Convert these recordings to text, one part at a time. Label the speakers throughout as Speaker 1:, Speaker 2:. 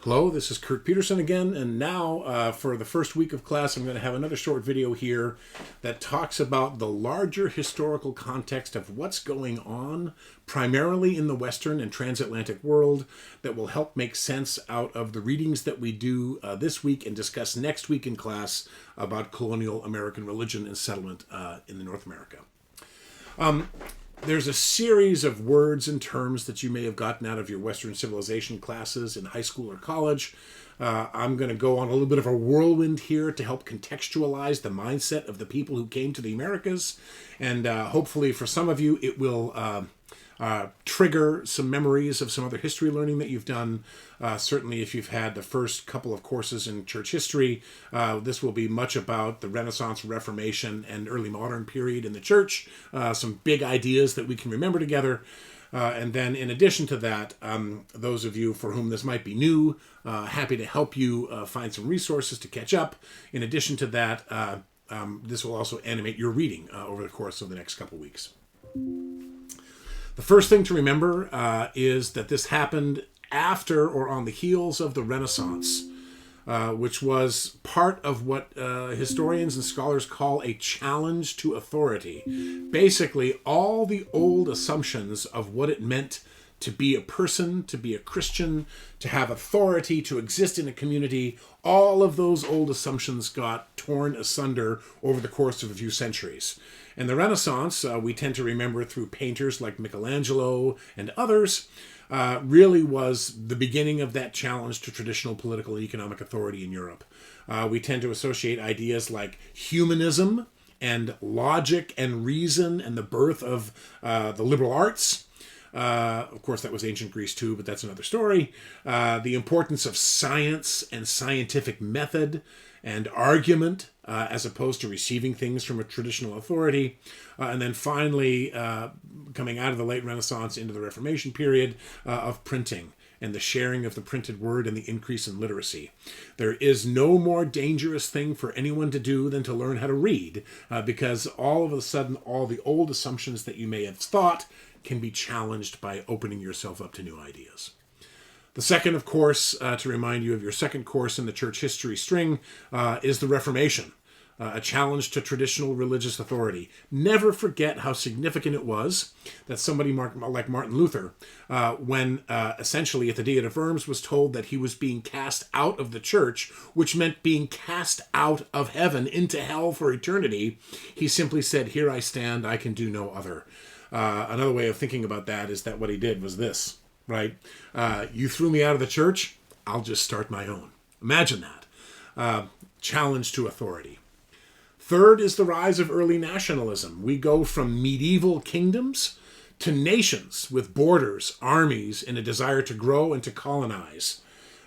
Speaker 1: Hello, this is Kurt Peterson again, and now for the first week of class, I'm going to have another short video here that talks about the larger historical context of what's going on, primarily in the Western and transatlantic world, that will help make sense out of the readings that we do this week and discuss next week in class about colonial American religion and settlement in North America. There's a series of words and terms that you may have gotten out of your Western civilization classes in high school or college. I'm going to go on a little bit of a whirlwind here to help contextualize the mindset of the people who came to the Americas. And hopefully for some of you, it will trigger some memories of some other history learning that you've done. Certainly if you've had the first couple of courses in church history, this will be much about the Renaissance, Reformation, and early modern period in the church. Some big ideas that we can remember together. And then in addition to that, those of you for whom this might be new, happy to help you find some resources to catch up. In addition to that, this will also animate your reading over the course of the next couple weeks. The first thing to remember is that this happened after or on the heels of the Renaissance, which was part of what historians and scholars call a challenge to authority. Basically, all the old assumptions of what it meant to be a person, to be a Christian, to have authority, to exist in a community, all of those old assumptions got torn asunder over the course of a few centuries. And the Renaissance, we tend to remember through painters like Michelangelo and others, really was the beginning of that challenge to traditional political and economic authority in Europe. We tend to associate ideas like humanism and logic and reason and the birth of the liberal arts. Of course, that was ancient Greece too, but that's another story. The importance of science and scientific method and argument as opposed to receiving things from a traditional authority. And then finally, coming out of the late Renaissance into the Reformation period of printing and the sharing of the printed word and the increase in literacy. There is no more dangerous thing for anyone to do than to learn how to read, because all of a sudden, all the old assumptions that you may have thought can be challenged by opening yourself up to new ideas. The second, of course, to remind you of your second course in the church history string, is the Reformation, a challenge to traditional religious authority. Never forget how significant it was that somebody like Martin Luther, when essentially at the Diet of Worms was told that he was being cast out of the church, which meant being cast out of heaven into hell for eternity, he simply said, "Here I stand, I can do no other." Another way of thinking about that is that what he did was this, right? You threw me out of the church, I'll just start my own. Imagine that. Challenge to authority. Third is the rise of early nationalism. We go from medieval kingdoms to nations with borders, armies, and a desire to grow and to colonize.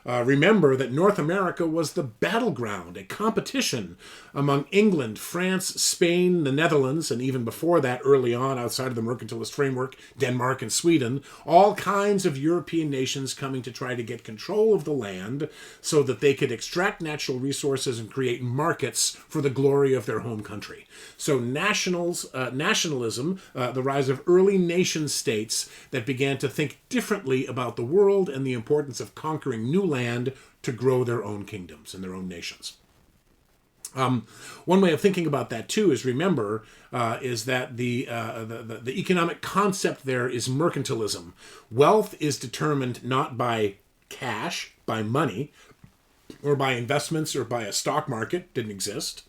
Speaker 1: Remember that North America was the battleground, a competition among England, France, Spain, the Netherlands, and even before that, early on, outside of the mercantilist framework, Denmark and Sweden, all kinds of European nations coming to try to get control of the land so that they could extract natural resources and create markets for the glory of their home country. So nationalism, the rise of early nation states that began to think differently about the world and the importance of conquering new land to grow their own kingdoms and their own nations. One way of thinking about that too is remember is that the economic concept there is mercantilism. Wealth is determined not by cash, by money, or by investments or by a stock market, didn't exist,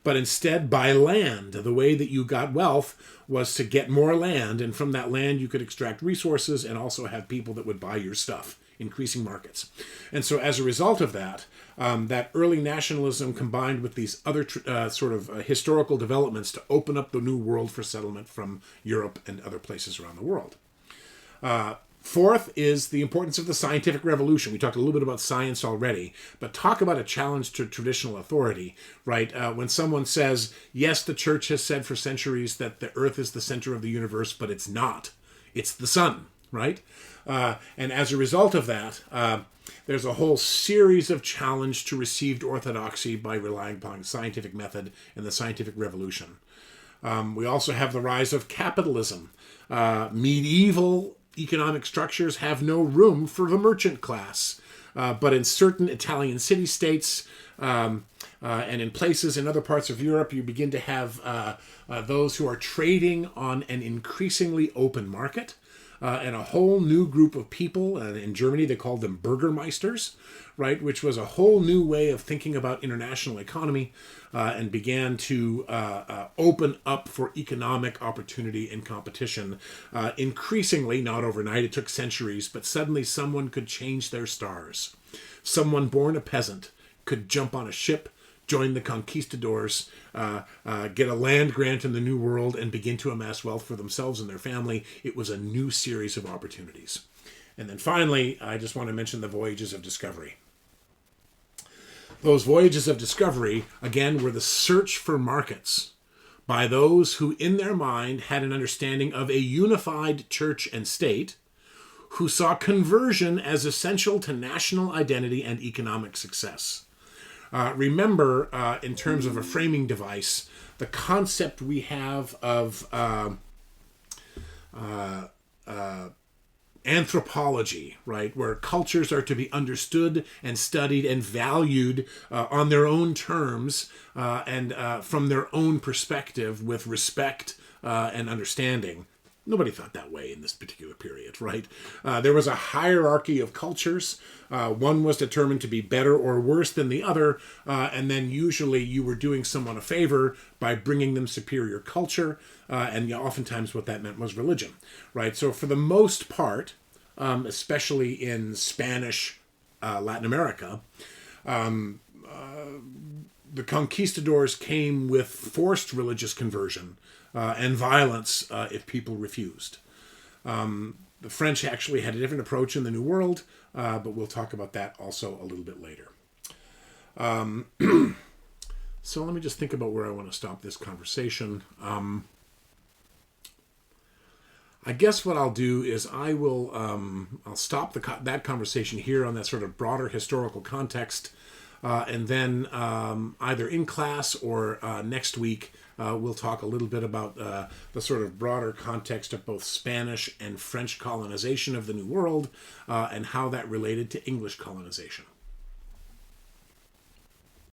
Speaker 1: but instead by land. The way that you got wealth was to get more land, and from that land you could extract resources and also have people that would buy your stuff, increasing markets. And so as a result of that, that early nationalism combined with these other historical developments to open up the new world for settlement from Europe and other places around the world. Fourth is the importance of the scientific revolution. We talked a little bit about science already, but talk about a challenge to traditional authority, right? When someone says, yes, the church has said for centuries that the earth is the center of the universe, but it's not. It's the sun, right? And as a result of that, there's a whole series of challenge to received orthodoxy by relying upon scientific method and the scientific revolution. We also have the rise of capitalism. Medieval economic structures have no room for the merchant class. but in certain Italian city-states and in places in other parts of Europe, you begin to have those who are trading on an increasingly open market. And a whole new group of people, in Germany they called them Bürgermeisters, right, which was a whole new way of thinking about international economy, and began to open up for economic opportunity and competition. Increasingly, not overnight, it took centuries, but suddenly someone could change their stars. Someone born a peasant could jump on a ship, join the conquistadors, get a land grant in the New World, and begin to amass wealth for themselves and their family. It was a new series of opportunities. And then finally, I just want to mention the voyages of discovery. Those voyages of discovery, again, were the search for markets by those who, in their mind, had an understanding of a unified church and state, who saw conversion as essential to national identity and economic success. Remember, in terms of a framing device, the concept we have of anthropology, right, where cultures are to be understood and studied and valued on their own terms and from their own perspective with respect and understanding. Nobody thought that way in this particular period, right? There was a hierarchy of cultures. One was determined to be better or worse than the other, and then usually you were doing someone a favor by bringing them superior culture, and oftentimes what that meant was religion, right? So for the most part, especially in Spanish Latin America, the conquistadors came with forced religious conversion and violence if people refused. The French actually had a different approach in the New World, but we'll talk about that also a little bit later. So let me just think about where I want to stop this conversation. I guess what I'll do is I'll stop that conversation here on that sort of broader historical context, and then either in class or next week, we'll talk a little bit about the sort of broader context of both Spanish and French colonization of the New World, and how that related to English colonization.